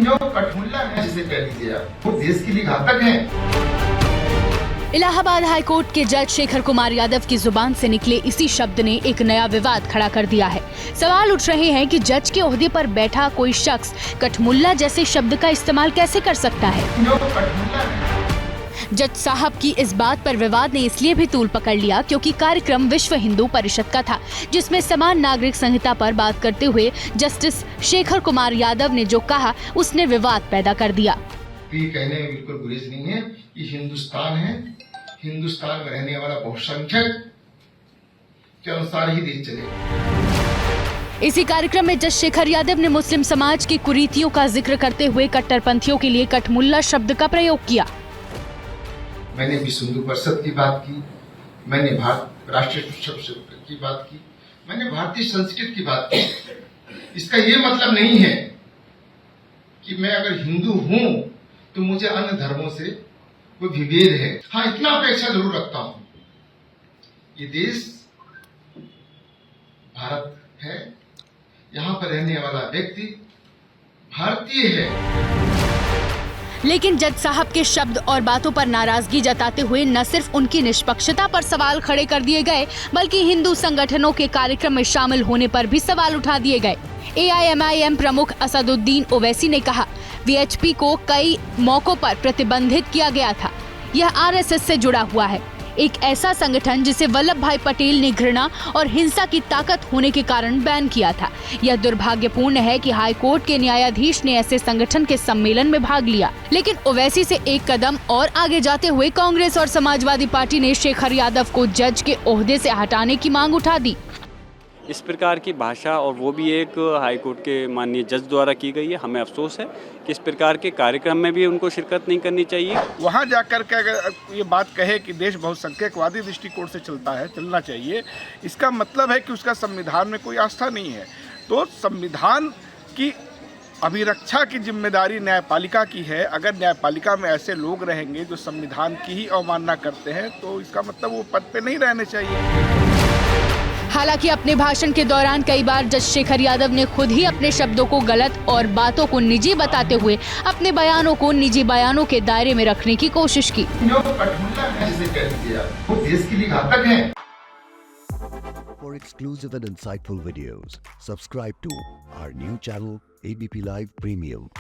जो कठमुल्ला मैच जिसे कह लीजिए आप, वो देश के लिए घातक है। इलाहाबाद हाईकोर्ट के जज शेखर कुमार यादव की जुबान से निकले इसी शब्द ने एक नया विवाद खड़ा कर दिया है। सवाल उठ रहे हैं कि जज के ओहदे पर बैठा कोई शख्स कठमुल्ला जैसे शब्द का इस्तेमाल कैसे कर सकता है। जो कठमुल्ला है। जज साहब की इस बात पर विवाद ने इसलिए भी तूल पकड़ लिया क्योंकि कार्यक्रम विश्व हिंदू परिषद का था, जिसमें समान नागरिक संहिता पर बात करते हुए जस्टिस शेखर कुमार यादव ने जो कहा उसने विवाद पैदा कर दिया। ये कहने में बिल्कुल गुरेज नहीं है कि हिंदुस्तान है, हिंदुस्तान में रहने वाला बहुसंख्यक के अनुसार ही देश चलेगा। इसी कार्यक्रम में जज शेखर यादव ने मुस्लिम समाज की कुरीतियों का जिक्र करते हुए कट्टरपंथियों के लिए कठमुल्ला शब्द का प्रयोग किया। मैंने विश्व हिंदू परिषद की बात की, मैंने भारत राष्ट्रीय की बात की, मैंने भारतीय संस्कृति की बात की। इसका ये मतलब नहीं है कि मैं अगर हिंदू हूं तो मुझे अन्य धर्मों से कोई विभेद है। हाँ, इतना अपेक्षा जरूर रखता हूं, ये देश भारत है, यहाँ पर रहने वाला व्यक्ति भारतीय है। लेकिन जज साहब के शब्द और बातों पर नाराजगी जताते हुए न सिर्फ उनकी निष्पक्षता पर सवाल खड़े कर दिए गए, बल्कि हिंदू संगठनों के कार्यक्रम में शामिल होने पर भी सवाल उठा दिए गए। AIMIM प्रमुख असदुद्दीन ओवैसी ने कहा, VHP को कई मौकों पर प्रतिबंधित किया गया था। यह RSS से जुड़ा हुआ है, एक ऐसा संगठन जिसे वल्लभ भाई पटेल ने घृणा और हिंसा की ताकत होने के कारण बैन किया था। यह दुर्भाग्यपूर्ण है कि हाई कोर्ट के न्यायाधीश ने ऐसे संगठन के सम्मेलन में भाग लिया। लेकिन ओवैसी से एक कदम और आगे जाते हुए कांग्रेस और समाजवादी पार्टी ने शेखर यादव को जज के ओहदे से हटाने की मांग उठा दी। इस प्रकार की भाषा, और वो भी एक हाई कोर्ट के माननीय जज द्वारा की गई है। हमें अफसोस है कि इस प्रकार के कार्यक्रम में भी उनको शिरकत नहीं करनी चाहिए। वहाँ जाकर के अगर ये बात कहे कि देश बहुसंख्यकवादी दृष्टिकोण से चलना चाहिए, इसका मतलब है कि उसका संविधान में कोई आस्था नहीं है। तो संविधान की अभिरक्षा की जिम्मेदारी न्यायपालिका की है। अगर न्यायपालिका में ऐसे लोग रहेंगे जो संविधान की ही अवमानना करते हैं, तो इसका मतलब वो पद पे नहीं रहने चाहिए। हालांकि अपने भाषण के दौरान कई बार जज शेखर यादव ने खुद ही अपने शब्दों को गलत और बातों को निजी बताते हुए अपने बयानों को निजी बयानों के दायरे में रखने की कोशिश की। जो कठमुल्ला मैच जिसे कह लीजिए आप, वो देश के लिए घातक है। For exclusive and insightful videos, subscribe to our new channel ABP Live Premium.